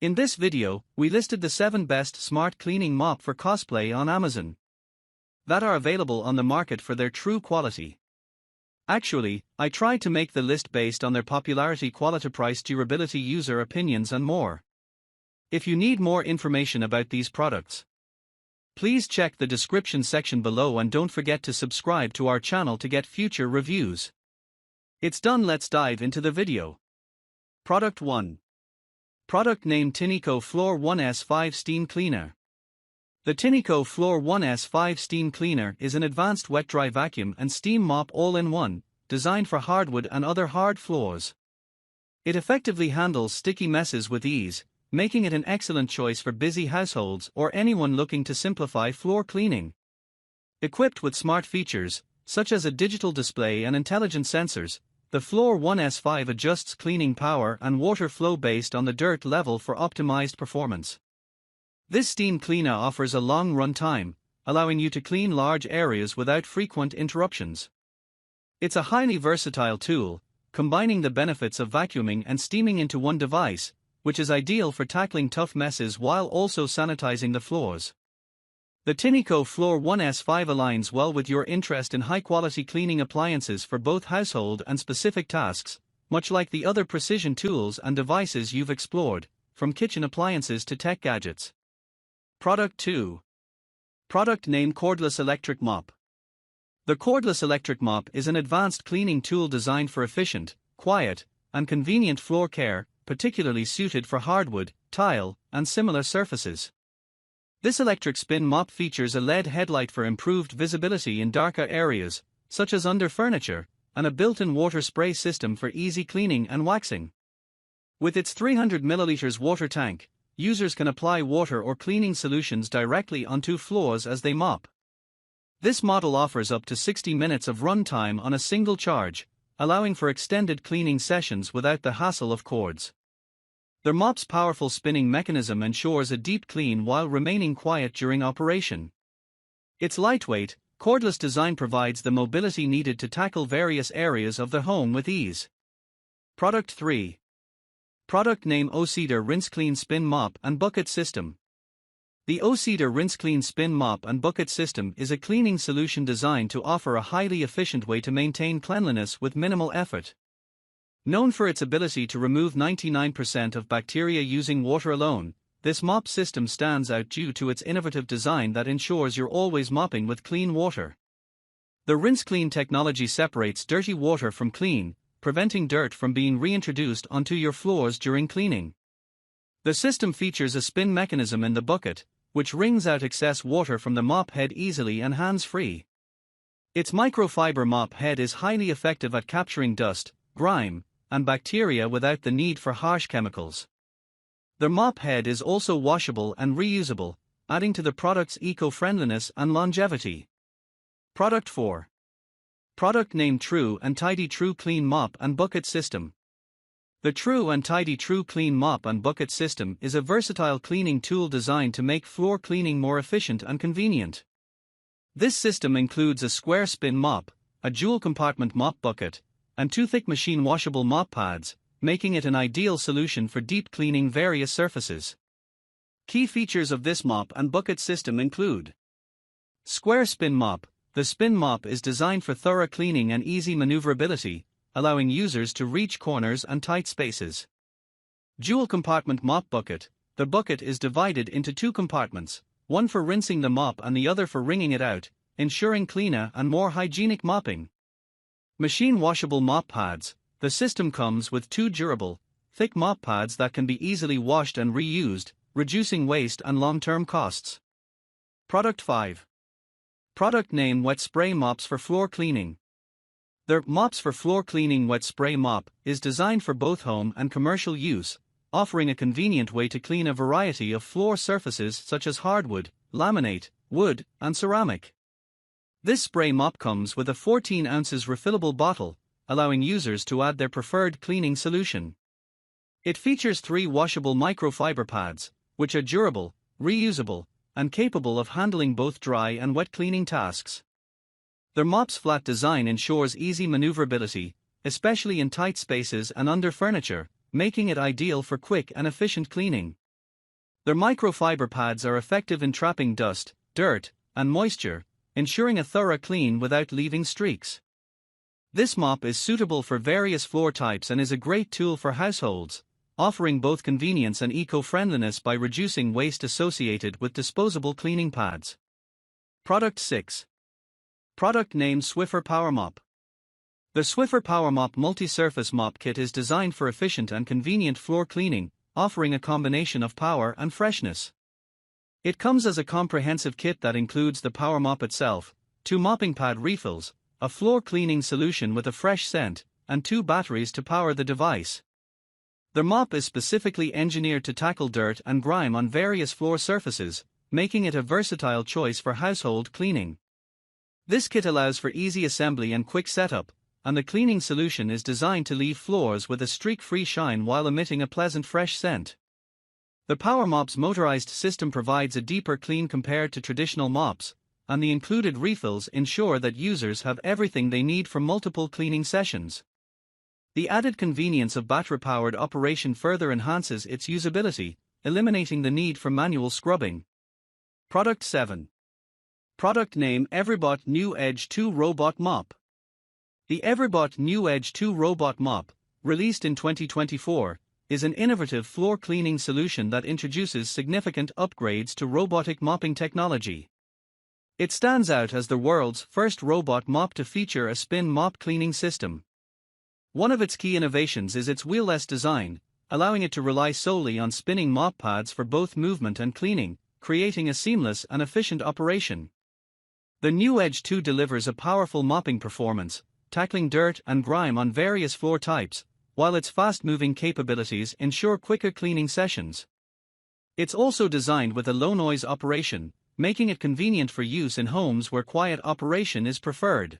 In this video, we listed the 7 best smart cleaning mop for cosplay on Amazon that are available on the market for their true quality. Actually, I tried to make the list based on their popularity, quality, price, durability, user opinions and more. If you need more information about these products, please check the description section below and don't forget to subscribe to our channel to get future reviews. It's done, let's dive into the video. Product 1. Product name: Tino Floor 1S5 Steam Cleaner. The Tino Floor 1S5 Steam Cleaner is an advanced wet-dry vacuum and steam mop all-in-one, designed for hardwood and other hard floors. It effectively handles sticky messes with ease, making it an excellent choice for busy households or anyone looking to simplify floor cleaning. Equipped with smart features, such as a digital display and intelligent sensors, the Floor 1S5 adjusts cleaning power and water flow based on the dirt level for optimized performance. This steam cleaner offers a long run time, allowing you to clean large areas without frequent interruptions. It's a highly versatile tool, combining the benefits of vacuuming and steaming into one device, which is ideal for tackling tough messes while also sanitizing the floors. The Tino Floor 1S5 aligns well with your interest in high-quality cleaning appliances for both household and specific tasks, much like the other precision tools and devices you've explored, from kitchen appliances to tech gadgets. Product 2. Product name: Cordless Electric Mop. The Cordless Electric Mop is an advanced cleaning tool designed for efficient, quiet, and convenient floor care, particularly suited for hardwood, tile, and similar surfaces. This electric spin mop features a LED headlight for improved visibility in darker areas, such as under furniture, and a built-in water spray system for easy cleaning and waxing. With its 300 ml water tank, users can apply water or cleaning solutions directly onto floors as they mop. This model offers up to 60 minutes of run time on a single charge, allowing for extended cleaning sessions without the hassle of cords. The mop's powerful spinning mechanism ensures a deep clean while remaining quiet during operation. Its lightweight, cordless design provides the mobility needed to tackle various areas of the home with ease. Product 3. Product name: Edge2 RinseClean Spin Mop and Bucket System. The Edge2 RinseClean Spin Mop and Bucket System is a cleaning solution designed to offer a highly efficient way to maintain cleanliness with minimal effort. Known for its ability to remove 99% of bacteria using water alone, this mop system stands out due to its innovative design that ensures you're always mopping with clean water. The RinseClean technology separates dirty water from clean, preventing dirt from being reintroduced onto your floors during cleaning. The system features a spin mechanism in the bucket, which wrings out excess water from the mop head easily and hands-free. Its microfiber mop head is highly effective at capturing dust, grime, and bacteria without the need for harsh chemicals. The mop head is also washable and reusable, adding to the product's eco-friendliness and longevity. Product 4. Product name: True and Tidy True Clean Mop and Bucket System. The True and Tidy True Clean Mop and Bucket System is a versatile cleaning tool designed to make floor cleaning more efficient and convenient. This system includes a square spin mop, a dual compartment mop bucket, and 2 thick machine washable mop pads, making it an ideal solution for deep cleaning various surfaces. Key features of this mop and bucket system include: Square Spin Mop. The spin mop is designed for thorough cleaning and easy maneuverability, allowing users to reach corners and tight spaces. Dual compartment mop bucket. The bucket is divided into 2 compartments, one for rinsing the mop and the other for wringing it out, ensuring cleaner and more hygienic mopping. Machine washable mop pads. The system comes with 2 durable, thick mop pads that can be easily washed and reused, reducing waste and long-term costs. Product 5. Product name: Wet Spray Mops for Floor Cleaning. The Mops for Floor Cleaning Wet Spray Mop is designed for both home and commercial use, offering a convenient way to clean a variety of floor surfaces such as hardwood, laminate, wood, and ceramic. This spray mop comes with a 14 ounces refillable bottle, allowing users to add their preferred cleaning solution. It features 3 washable microfiber pads, which are durable, reusable, and capable of handling both dry and wet cleaning tasks. The mop's flat design ensures easy maneuverability, especially in tight spaces and under furniture, making it ideal for quick and efficient cleaning. Their microfiber pads are effective in trapping dust, dirt, and moisture, ensuring a thorough clean without leaving streaks. This mop is suitable for various floor types and is a great tool for households, offering both convenience and eco-friendliness by reducing waste associated with disposable cleaning pads. Product 6. Product name Swiffer PowerMop. The Swiffer PowerMop multi-surface mop kit is designed for efficient and convenient floor cleaning, offering a combination of power and freshness. It comes as a comprehensive kit that includes the PowerMop itself, 2 mopping pad refills, a floor cleaning solution with a fresh scent, and 2 batteries to power the device. The mop is specifically engineered to tackle dirt and grime on various floor surfaces, making it a versatile choice for household cleaning. This kit allows for easy assembly and quick setup, and the cleaning solution is designed to leave floors with a streak-free shine while emitting a pleasant fresh scent. The PowerMop's motorized system provides a deeper clean compared to traditional mops, and the included refills ensure that users have everything they need for multiple cleaning sessions. The added convenience of battery-powered operation further enhances its usability, eliminating the need for manual scrubbing. Product 7. Product name Everybot New Edge2 Robot Mop. The Everybot New Edge2 Robot Mop, released in 2024, is an innovative floor cleaning solution that introduces significant upgrades to robotic mopping technology. It stands out as the world's first robot mop to feature a spin mop cleaning system. One of its key innovations is its wheel-less design, allowing it to rely solely on spinning mop pads for both movement and cleaning, creating a seamless and efficient operation. The new Edge 2 delivers a powerful mopping performance, tackling dirt and grime on various floor types, while its fast-moving capabilities ensure quicker cleaning sessions. It's also designed with a low-noise operation, making it convenient for use in homes where quiet operation is preferred.